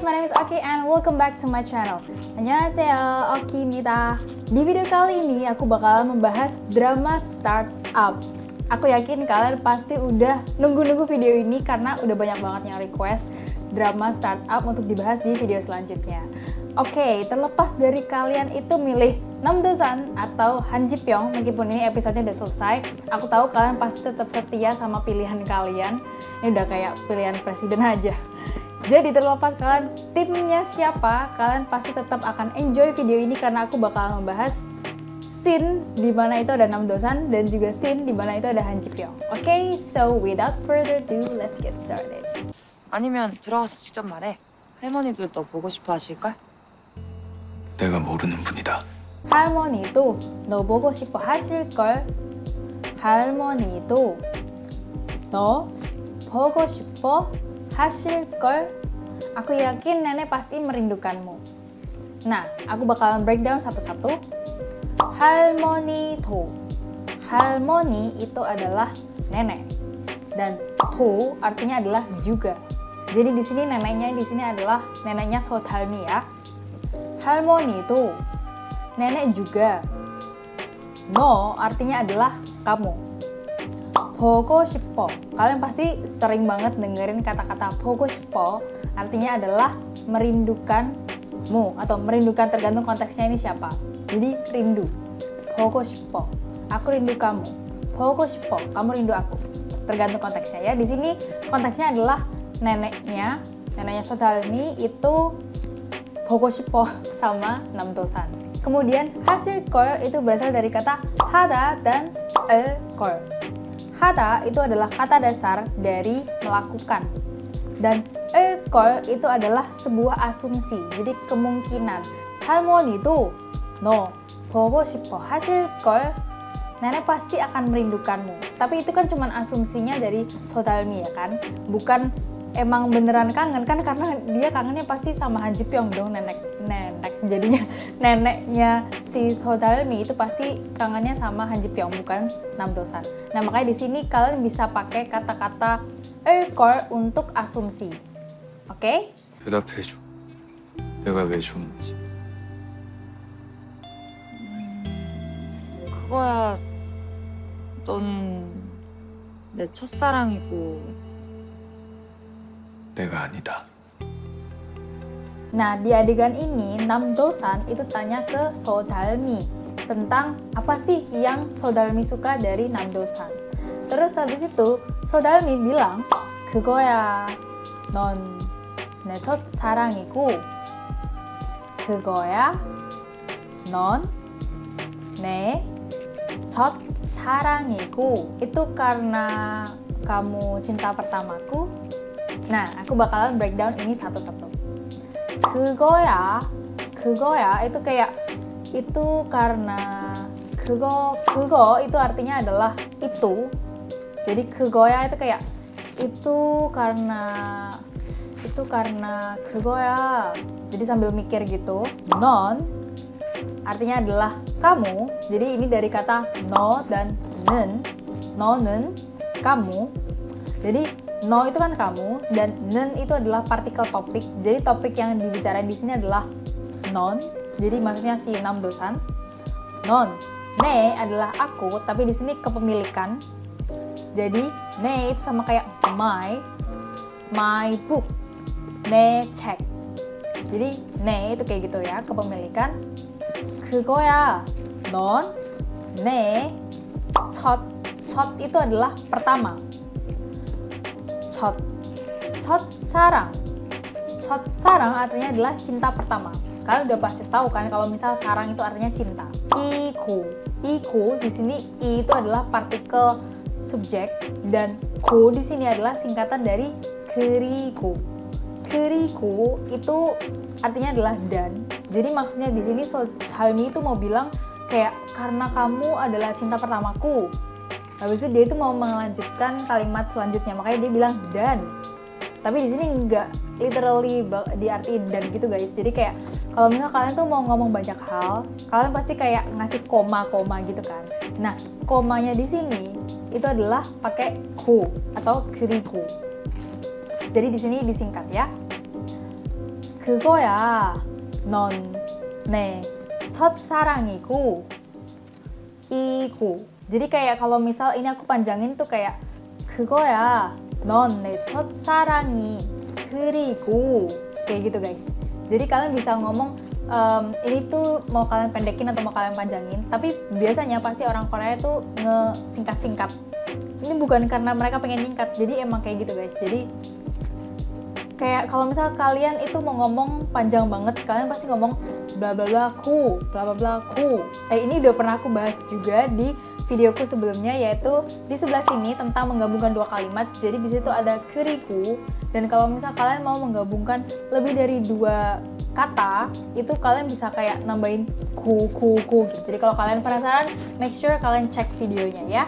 guys, my name is Oki and welcome back to my channel. Annyeonghaseyo, Oki입니다. Di video kali ini aku bakal membahas drama startup. Aku yakin kalian pasti udah nunggu-nunggu video ini karena udah banyak banget yang request drama startup untuk dibahas di video selanjutnya. Oke, terlepas dari kalian itu milih Nam Do-san atau Han Ji Pyong, meskipun ini episodenya udah selesai, aku tahu kalian pasti tetap setia sama pilihan kalian. Ini udah kayak pilihan presiden aja. Jadi terlepas kalian timnya siapa, kalian pasti tetap akan enjoy video ini karena aku bakal membahas scene di mana itu ada Nam Do-san dan juga scene di mana itu ada Han Ji Pyong. Oke, so without further ado, let's get started. 아니면 들어가서 직접 말해. 할머니도 너 보고 싶어 하실걸? 내가 모르는 분이다. 할머니도 너 보고 싶어 하실걸. 할머니도 너 보고 싶어 hasil걸. Aku yakin nenek pasti merindukanmu. Nah, aku bakalan breakdown satu-satu. 할머니도. 할머니 itu adalah nenek. Dan to artinya adalah juga. Jadi di sini neneknya di sini adalah neneknya Sodalmi ya. 할머니도 nenek juga. No artinya adalah kamu. 보고 싶어. Kalian pasti sering banget dengerin kata-kata 보고 싶어. Artinya adalah merindukanmu atau merindukan, tergantung konteksnya ini siapa. Jadi rindu. 보고 싶어. Aku rindu kamu. 보고 싶어. Kamu rindu aku. Tergantung konteksnya ya. Di sini konteksnya adalah neneknya Sodalmi itu 보고 싶어 sama Nam Do-san. Kemudian hasil걸 itu berasal dari kata hada dan el걸. Hada itu adalah kata dasar dari melakukan. Dan el걸 itu adalah sebuah asumsi, jadi kemungkinan. 할머니도 너 보고 싶어 하실걸. Nenek pasti akan merindukanmu. Tapi itu kan cuma asumsinya dari Sodalmi ya kan? Bukan emang beneran kangen kan, karena dia kangennya pasti sama Han Ji Pyong dong, jadinya neneknya si Sodalmi itu pasti kangennya sama Han Ji Pyong, bukan Nam Do-san. Nah makanya di sini kalian bisa pakai kata-kata el걸 untuk asumsi. Oke? 대답해줘. 내가 왜 좋은지. 그거야, 넌 내 첫사랑이고 내가 아니다. Nah, di adegan ini, Nam Do-san itu tanya ke Sodalmi tentang apa sih yang Sodalmi suka dari Nam Do-san. Terus habis itu, Sodalmi bilang, 그거야, 넌 내 첫사랑이고, 그거야, 넌 내 첫사랑이고. Itu karena kamu cinta pertamaku. Nah, aku bakalan breakdown ini satu-satu. 그거야 itu kayak itu karena 그거 itu artinya adalah itu. Jadi 그거야 itu kayak itu karena 그거야. Jadi sambil mikir gitu. 넌 artinya adalah kamu. Jadi ini dari kata no dan 는. 너는 kamu. Jadi no itu kan kamu dan 는 itu adalah partikel topik. Jadi topik yang dibicarain di sini adalah non. Jadi maksudnya si Nam Do-san. Non. Ne adalah aku, tapi di sini kepemilikan. Jadi ne itu sama kayak my book. 내 책. Jadi ne itu kayak gitu ya, kepemilikan. 그거야. 넌 내 첫 itu adalah pertama. 첫사랑 artinya adalah cinta pertama. Kalian udah pasti tahu kan kalau misal sarang itu artinya cinta. Iko di sini i itu adalah partikel subjek dan ko di sini adalah singkatan dari 그리고 itu artinya adalah dan. Jadi maksudnya di sini Sodalmi itu mau bilang kayak karena kamu adalah cinta pertamaku. Habis itu dia itu mau melanjutkan kalimat selanjutnya, makanya dia bilang dan. Tapi di sini nggak literally diartiin dan gitu guys. Jadi kayak kalau misal kalian tuh mau ngomong banyak hal, kalian pasti kayak ngasih koma gitu kan. Nah, komanya di sini itu adalah pakai ku atau 그리고. Jadi di sini disingkat ya. 그거야. 넌 내 첫사랑이고 이고. Jadi kayak kalau misal ini aku panjangin tuh kayak 그거야. 넌 내 첫사랑이 그리고 kayak gitu guys. Jadi kalian bisa ngomong ini tuh mau kalian pendekin atau mau kalian panjangin, tapi biasanya pasti orang Korea tuh ngesingkat-singkat. Ini bukan karena mereka pengen ningkat, jadi emang kayak gitu guys. Jadi kayak kalau misal kalian itu mau ngomong panjang banget, kalian pasti ngomong bla bla bla ku, bla bla bla ku. Ini udah pernah aku bahas juga di videoku sebelumnya, yaitu di sebelah sini tentang menggabungkan dua kalimat. Jadi di situ ada keriku, dan kalau misal kalian mau menggabungkan lebih dari dua kata, itu kalian bisa kayak nambahin ku gitu. Jadi kalau kalian penasaran, make sure kalian cek videonya ya.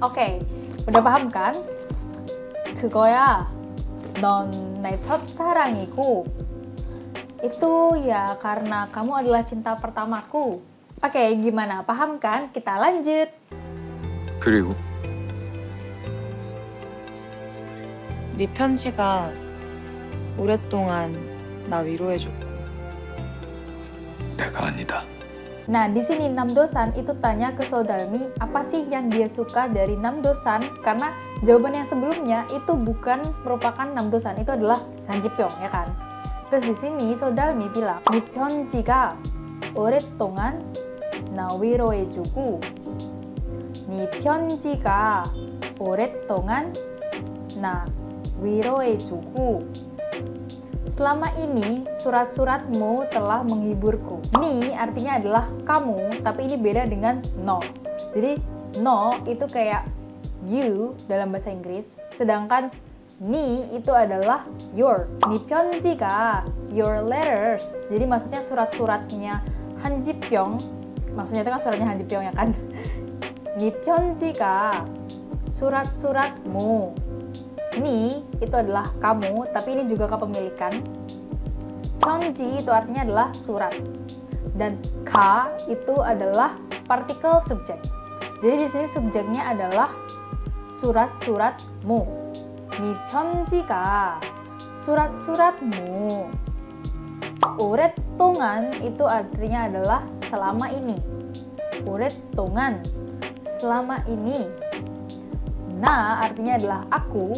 Oke, udah paham kan? 그거야. 넌 내 첫사랑이고. Itu ya karena kamu adalah cinta pertamaku. Oke, gimana? Paham kan? Kita lanjut. 그리고 네 편지가 오랫동안 나 위로해줬고. 내가 아니다. Nah, di sini Namdosan itu tanya ke Sodalmi apa sih yang dia suka dari Namdosan, karena jawaban yang sebelumnya itu bukan merupakan Namdosan, itu adalah Sanjipyeong ya kan. Terus di sini Sodalmi bilang, 네 편지가 오랫동안 나 위로해주고. 네 편지가 오랫동안 나 위로해주고. Selama ini surat-suratmu telah menghiburku. Ni artinya adalah kamu, tapi ini beda dengan no. Jadi no itu kayak you dalam bahasa Inggris, sedangkan ni itu adalah your. Ni 편지가 your letters. Jadi maksudnya surat-suratnya Hanjipyeong. Maksudnya itu kan suratnya Hanjipyeong ya kan. Ni 편지가 surat-suratmu. Ni itu adalah kamu, tapi ini juga kepemilikan. 편지 itu artinya adalah surat. Dan ka itu adalah partikel subjek. Jadi di sini subjeknya adalah surat-suratmu. Ni 편지가 surat-suratmu. 오랫동안 itu artinya adalah selama ini. 오랫동안 selama ini. Nah artinya adalah aku.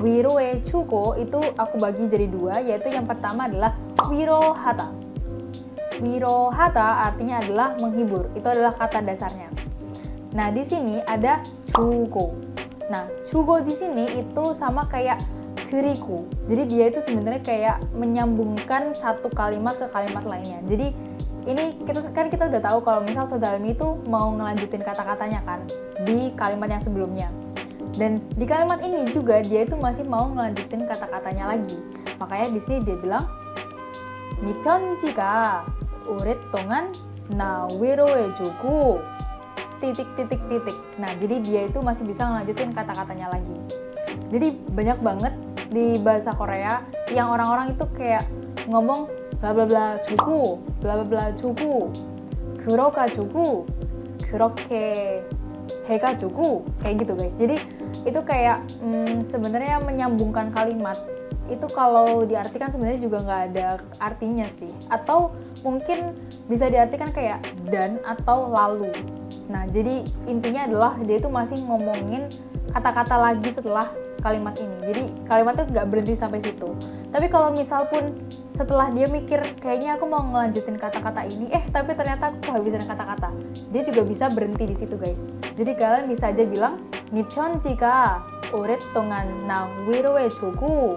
위로해주고 itu aku bagi jadi dua, yaitu yang pertama adalah 위로하다. 위로하다 artinya adalah menghibur. Itu adalah kata dasarnya. Nah di sini ada 주고. Nah 주고 di sini itu sama kayak 그리고. Jadi dia itu sebenarnya kayak menyambungkan satu kalimat ke kalimat lainnya. Jadi ini kita udah tahu kalau misal Sodalmi itu mau ngelanjutin kata-katanya kan di kalimat yang sebelumnya. Dan di kalimat ini juga dia itu masih mau ngelanjutin kata-katanya lagi. Makanya di sini dia bilang 니 편지가 오랫동안 나 위로해주고 titik. Nah, jadi dia itu masih bisa ngelanjutin kata-katanya lagi. Jadi banyak banget di bahasa Korea yang orang-orang itu kayak ngomong bla bla bla 주고, bla bla bla 주고, 그러가지고, 그렇게 해가지고 kayak gitu guys. Jadi itu kayak sebenarnya menyambungkan kalimat itu kalau diartikan sebenarnya juga nggak ada artinya sih, atau mungkin bisa diartikan kayak dan atau lalu. Nah jadi intinya adalah dia itu masih ngomongin kata-kata lagi setelah kalimat ini. Jadi kalimat itu nggak berhenti sampai situ. Tapi kalau misal pun setelah dia mikir kayaknya aku mau ngelanjutin kata-kata ini, tapi ternyata aku kehabisan kata-kata, dia juga bisa berhenti di situ guys. Jadi kalian bisa aja bilang 니 편지가 오랫동안 나 위로해주고.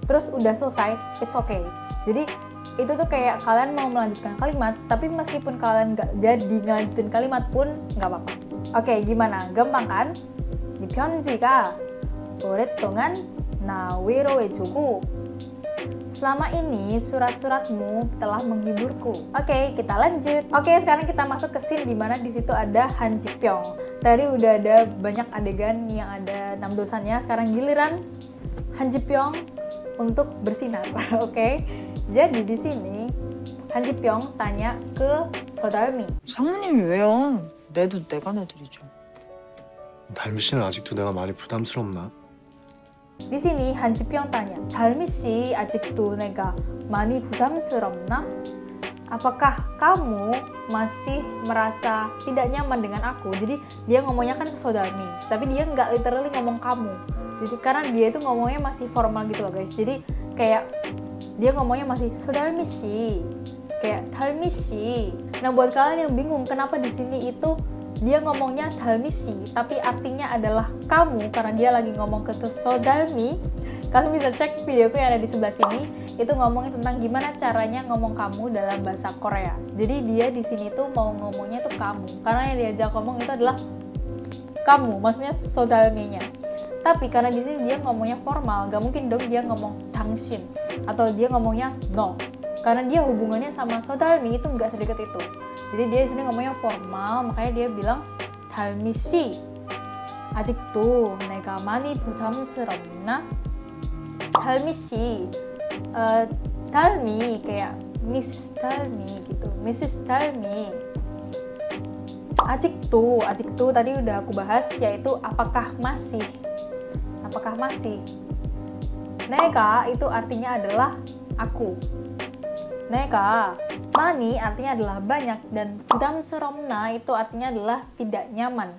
Terus udah selesai, it's okay. Jadi itu tuh kayak kalian mau melanjutkan kalimat, tapi meskipun kalian nggak jadi ngelanjutin kalimat pun nggak apa-apa. Oke, gimana? Gampang kan? 니 편지가 오랫동안 나 위로해주고. Selama ini surat-suratmu telah menghiburku. Oke, kita lanjut. Oke, sekarang kita masuk ke scene dimana di situ ada Hanjipyeong. Tadi udah ada banyak adegan yang ada Namdosannya. Sekarang giliran Hanjipyeong untuk bersinar. Oke. Jadi di sini Hanjipyeong tanya ke Sodalmi. 상무님이 왜요? 내도 내가 내드리죠. 달미 씨는 아직도 내가 많이 부담스럽나? 네, 내 편지가 오랫동안 나 위로해주고. 네 편지가 오랫동안 나 위로해주고. 슬라마 이니 수랏수랏무 tellah menghiburku. Oke, Di sini Han Ji-pyong tanya, 달미 씨 아직도 내가 많이 부담스럽나? Apakah kamu masih merasa tidak nyaman dengan aku? Jadi dia ngomongnya kan ke Sodalmi, tapi dia nggak literally ngomong kamu. Jadi karena dia itu ngomongnya masih formal gitu loh guys. Jadi kayak dia ngomongnya masih Sodalmi 씨, kayak 달미 씨. Nah buat kalian yang bingung kenapa di sini itu dia ngomongnya 달미 씨, tapi artinya adalah kamu karena dia lagi ngomong ke Sodalmi. Kalian bisa cek videoku yang ada di sebelah sini. Itu ngomongin tentang gimana caranya ngomong kamu dalam bahasa Korea. Jadi dia di sini tuh mau ngomongnya tuh kamu, karena yang diajak ngomong itu adalah kamu, maksudnya Sodalmi-nya. Tapi karena di sini dia ngomongnya formal, gak mungkin dong dia ngomong 당신 atau dia ngomongnya no. Karena dia hubungannya sama Sodalmi itu nggak sedekat itu. Jadi dia di sini ngomongnya formal, makanya dia bilang 달미 씨, 아직도 내가 많이 부담스럽나? 달미 씨, 달미 kayak Miss Dalmi gitu, Mrs. Dalmi. Ajiktu tadi udah aku bahas, yaitu apakah masih. Nega itu artinya adalah aku. Nega, mani artinya adalah banyak, dan 부담스럽나 itu artinya adalah tidak nyaman.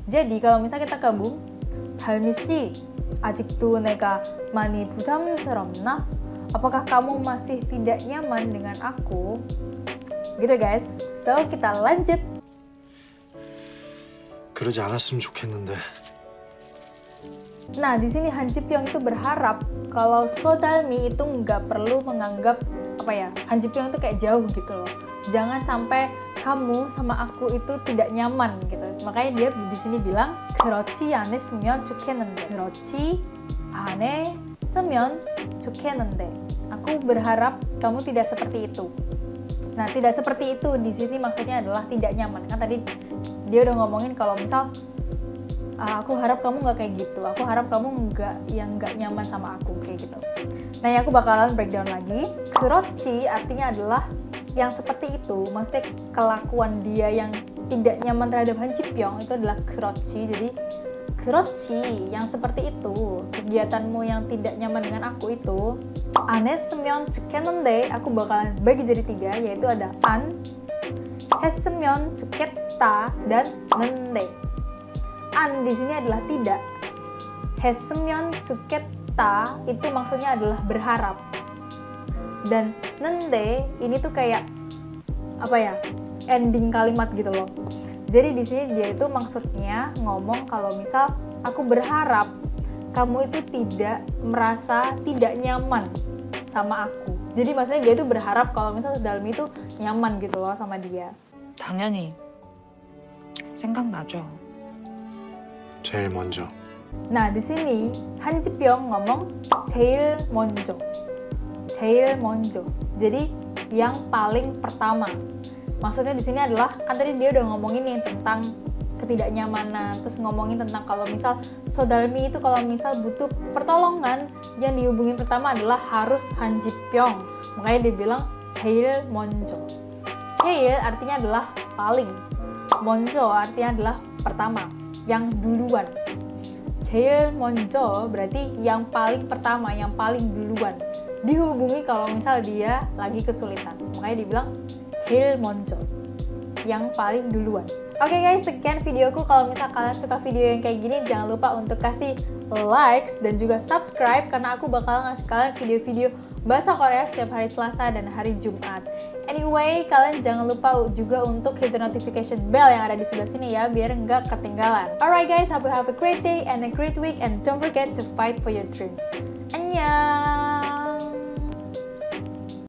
Jadi kalau misalnya kita gabung, 달미 씨, 아직도 내가 많이 부담스럽나? Apakah kamu masih tidak nyaman dengan aku? Gitu guys. So kita lanjut. 그러지 않았으면 좋겠는데. Nah di sini Han Ji-pyong itu berharap kalau Sodalmi itu nggak perlu menganggap Han Ji-pyong itu kayak jauh gitu loh. Jangan sampai kamu sama aku itu tidak nyaman gitu. Makanya dia di sini bilang 그렇지 않았으면 좋겠는데. 그렇지 않았으면 좋겠는데. Aku berharap kamu tidak seperti itu. Nah, tidak seperti itu di sini maksudnya adalah tidak nyaman. Kan tadi dia udah ngomongin kalau misal aku harap kamu nggak kayak gitu. Aku harap kamu nggak nyaman sama aku kayak gitu. Nah, yang aku bakalan breakdown lagi. 그렇지 artinya adalah yang seperti itu. Maksudnya kelakuan dia yang tidak nyaman terhadap Han Ji-pyong itu adalah 그렇지. Jadi 그렇지 yang seperti itu. Kegiatanmu yang tidak nyaman dengan aku itu. 안 했으면 좋겠는데 aku bakalan bagi jadi 3, yaitu ada 안, 했으면 좋겠다, dan 는데. 안 di sini adalah tidak. 했으면 좋겠다 itu maksudnya adalah berharap. Dan 는데 ini tuh kayak ending kalimat gitu loh. Jadi di sini dia itu maksudnya ngomong kalau misal aku berharap kamu itu tidak merasa tidak nyaman sama aku. Jadi maksudnya dia itu berharap kalau misal Dalmi itu nyaman gitu loh sama dia. 당연히 생각나죠. 제일 먼저. Nah di sini Han Ji-pyong ngomong 제일 먼저. Jadi yang paling pertama. Maksudnya di sini adalah kan tadi dia udah ngomongin nih tentang ketidaknyamanan, terus ngomongin tentang kalau misal Sodalmi itu kalau misal butuh pertolongan yang dihubungin pertama adalah harus Han Ji-pyong. Makanya dia bilang 제일 먼저. 제일 artinya adalah paling. 먼저 artinya adalah pertama, yang duluan. 제일 먼저 berarti yang paling pertama, yang paling duluan. Dihubungi kalau misal dia lagi kesulitan. Makanya dibilang 제일 먼저, yang paling duluan. Oke guys, sekian videoku. Kalau misal kalian suka video yang kayak gini, jangan lupa untuk kasih likes dan juga subscribe, karena aku bakal ngasih kalian video-video bahasa Korea setiap hari Selasa dan hari Jumat. Anyway, kalian jangan lupa juga untuk hit the notification bell yang ada di sebelah sini ya, biar nggak ketinggalan. Alright guys, hope you have a great day and a great week, and don't forget to fight for your dreams. Annyeong!